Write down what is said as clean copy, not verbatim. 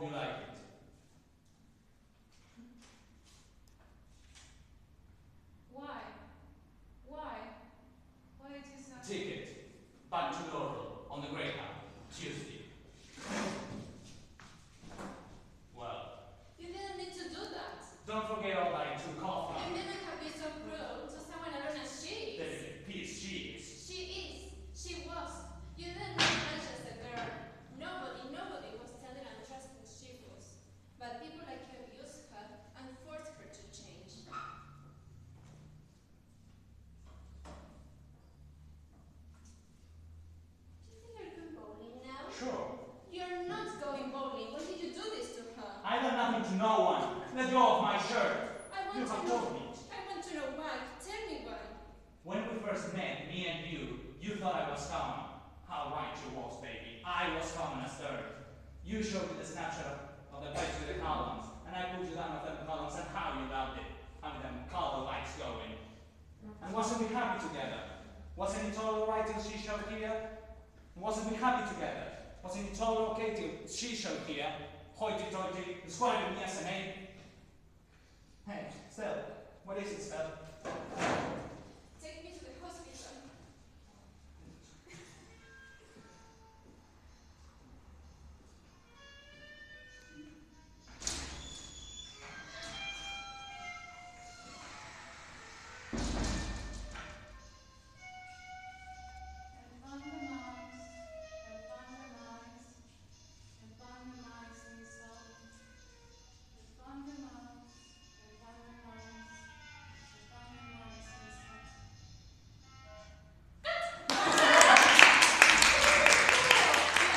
Hope you like it. Why? Why? Why did you say? Ticket. Back to Laurel on the Greyhound. Tuesday. Well. You didn't need to do that. Don't forget all that I took off. You didn't have to be so cruel to someone else than she is. David, peace, she is. She is. She was. You didn't manage as a girl. Nobody was telling and trusting she was. But people like you abused her and forced her to change. Do you think you're going bowling now? Sure. You're not going bowling. Why did you do this to her? I done nothing to no one. Let go of my shirt. I want You to have know. told me. I want to know why. Tell me why. When we first met, me and you thought I was common. How right you was, baby. I was common as third. You showed me the snapshot of the place with the columns, and I put you down with them columns and how you loved it. Having them color lights going. And wasn't we happy together? Wasn't it all right till she showed here? Wasn't we happy together? Wasn't it all okay till she showed here? Hoity-toity, describing me as a name. Hey, Stella, what is it, Stella?